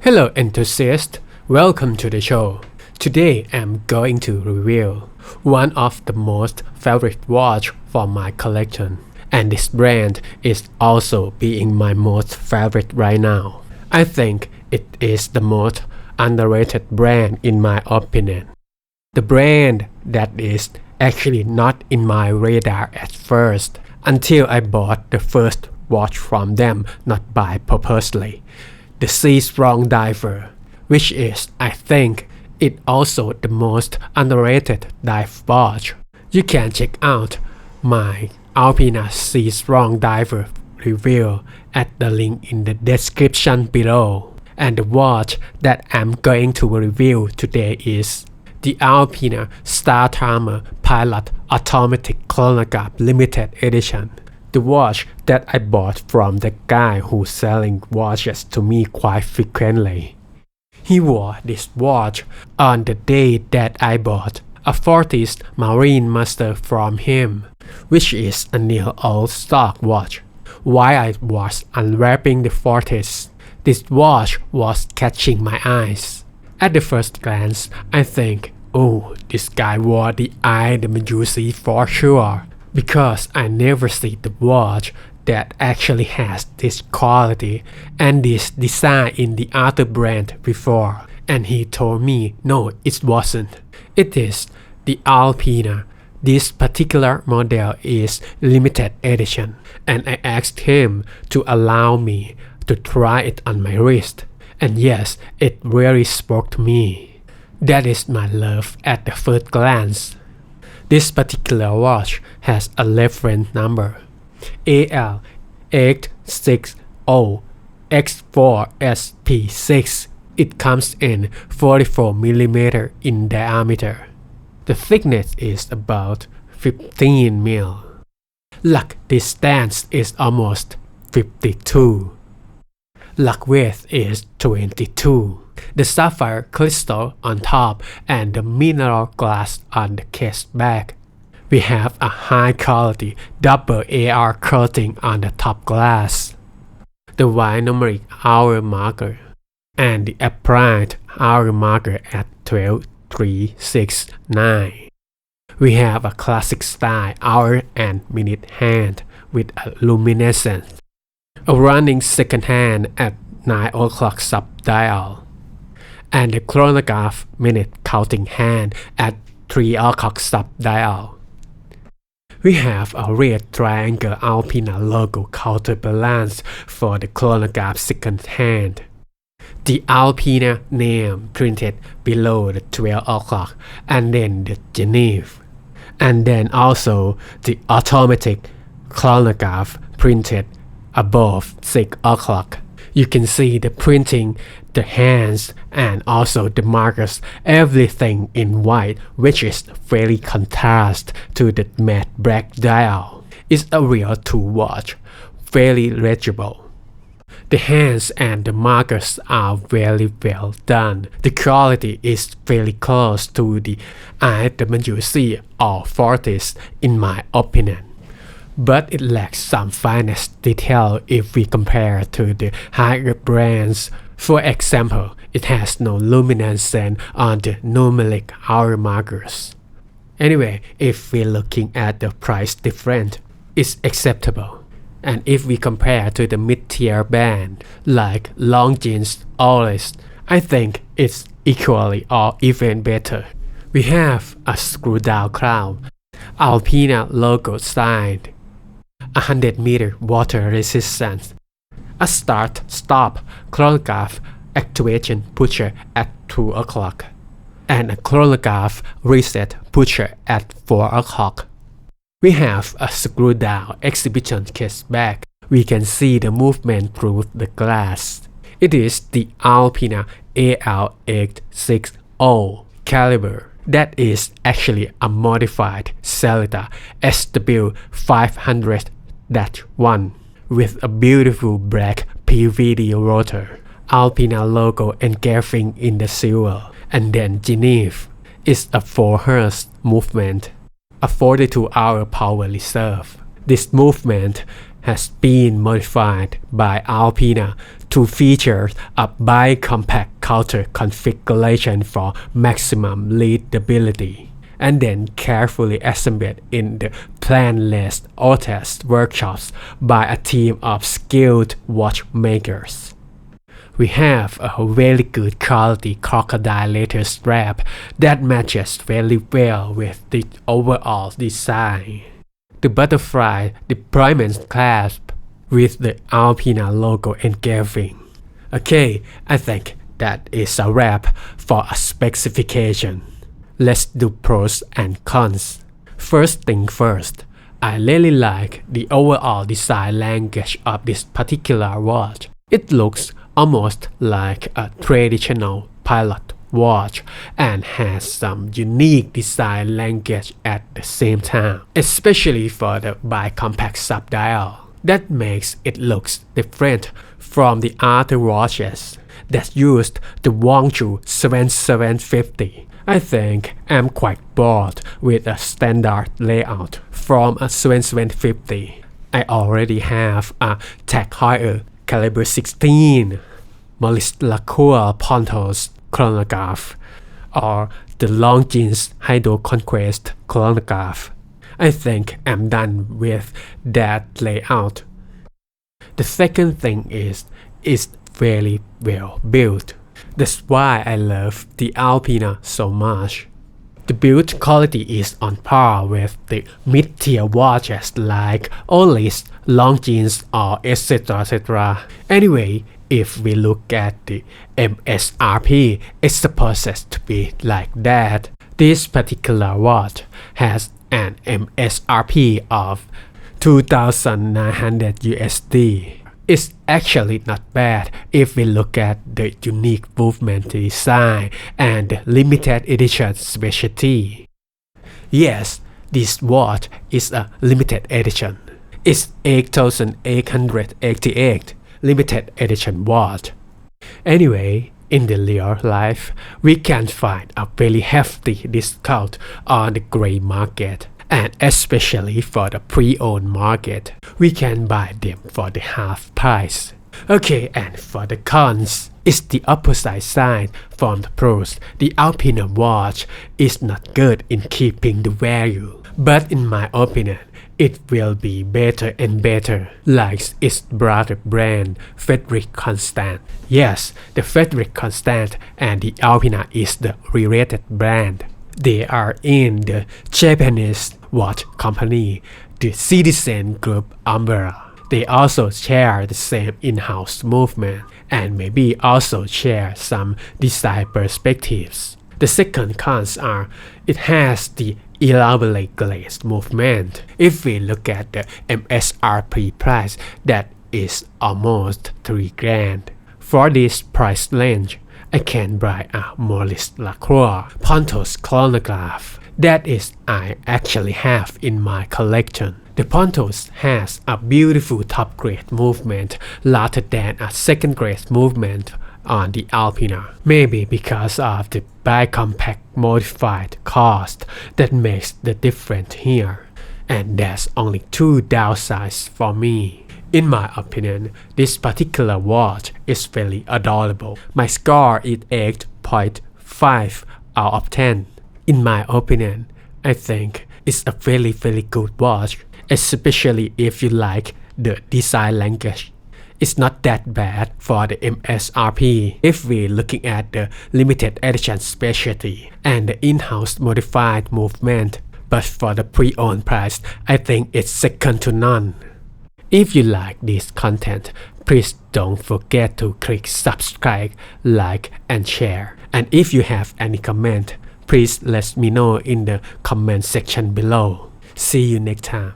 Hello enthusiasts, welcome to the show. Today I'm going to review one of the most favorite watch from my collection, and this brand is also being my most favorite right now. I think it is the most underrated brand in my opinion. The brand that is actually not in my radar at first until I bought the first watch from them, not by purposely. The Sea Strong Diver, which is, I think, it also the most underrated dive watch. You can check out my Alpina Sea Strong Diver review at the link in the description below. And the watch that I'm going to review today is the Alpina Startimer Pilot Automatic Chronograph Limited Edition. The watch that I bought from the guy who's selling watches to me quite frequently. He wore this watch on the day that I bought a Fortis Marine Master from him, which is a new old stock watch. While I was unwrapping the Fortis, this watch was catching my eyes. At the first glance, I think, oh, this guy wore the IWC for sure, because I never see the watch that actually has this quality and this design in the other brand before. And he told me, no, it wasn't. It is the Alpina. This particular model is limited edition, and I asked him to allow me to try it on my wrist. And yes, it really spoke to me. That is my love at the first glance. This particular watch has a reference number AL860X4SP6. It comes in 44mm in diameter. The thickness is about 15 mil. Lug distance is almost 52. Lug width is 22. The sapphire crystal on top and the mineral glass on the case back. We have a high quality double AR coating on the top glass, the white numeric hour marker, and the applied hour marker at 12:369. We have a classic style hour and minute hand with a luminescence, a running second hand at 9 o'clock sub-dial, and the chronograph minute counting hand at 3 o'clock sub-dial. We have a red triangle Alpina logo counterbalance for the chronograph second hand. The Alpina name printed below the 12 o'clock and then the Genève. And then also the automatic chronograph printed above 6 o'clock. You can see the printing, the hands, and also the markers, everything in white, which is very contrast to the matte black dial. It's a real tool watch, very legible. The hands and the markers are very well done. The quality is very close to the IWC or Fortis in my opinion. But it lacks some finest detail if we compare to the higher brands. For example, it has no luminescence on the numeric hour markers. Anyway, if we're looking at the price difference, it's acceptable. And if we compare to the mid-tier band like Longines, Oris, I think it's equally or even better. We have a screw-down crown, Alpina logo sign, 100-meter water resistance, a start-stop chronograph activation pusher at 2 o'clock, and a chronograph reset pusher at 4 o'clock. We have a screw-down exhibition case back. We can see the movement through the glass. It is the Alpina AL860 caliber. That is actually a modified Celita SW500-1 with a beautiful black PVD rotor, Alpina logo engraving in the silver, and then Genève is a 4 Hz movement, a 42-hour power reserve. This movement has been modified by Alpina to feature a bi-compact counter configuration for maximum readability, and then carefully assembled in the planless test workshops by a team of skilled watchmakers. We have a very good quality crocodile leather strap that matches very well with the overall design. The butterfly deployment clasp with the Alpina logo engraving. Okay, I think that is a wrap for a specification. Let's do pros and cons. First thing first, I really like the overall design language of this particular watch. It looks almost like a traditional pilot watch and has some unique design language at the same time, especially for the bi-compact subdial. That makes it look different from the other watches that used the Wangzhou 7750. I think I'm quite bored with a standard layout from a 7750. I already have a Tag Heuer caliber 16, Maurice Lacroix Pontos Chronograph, or the Longines Hydro Conquest Chronograph. I think I'm done with that layout. The second thing is it's very well built. That's why I love the Alpina so much. The build quality is on par with the mid-tier watches like Olis, Longines, or etc. Anyway, if we look at the MSRP, it's supposed to be like that. This particular watch has an MSRP of 2,900 USD. It's actually not bad if we look at the unique movement design and the limited edition specialty. Yes, this watch is a limited edition. It's 8,888 limited edition watch. Anyway, in the real life, we can find a very hefty discount on the gray market, and especially for the pre-owned market, we can buy them for the half price. Okay, and for the cons, it's the opposite side from the pros. The Alpina watch is not good in keeping the value, but in my opinion, it will be better and better, like its brother brand, Frederick Constant. Yes, the Frederick Constant and the Alpina is the related brand. They are in the Japanese watch company, the Citizen Group umbrella. They also share the same in-house movement and maybe also share some design perspectives. The second cons are it has the elaborate glazed movement. If we look at the MSRP price, that is almost 3 grand. For this price range, I can buy a Maurice Lacroix Pontos Chronograph. That is I actually have in my collection. The Pontos has a beautiful top grade movement rather than a second grade movement on the Alpina. Maybe because of the bi-compact modified cost that makes the difference here. And there's only 2 downsides for me. In my opinion, this particular watch is very adorable. My score is 8.5 out of 10. In my opinion, I think it's a very good watch, especially if you like the design language. It's not that bad for the MSRP if we're looking at the limited edition specialty and the in-house modified movement, but for the pre-owned price, I think it's second to none. If you like this content, please don't forget to click subscribe, like and share. And if you have any comment, please let me know in the comment section below. See you next time.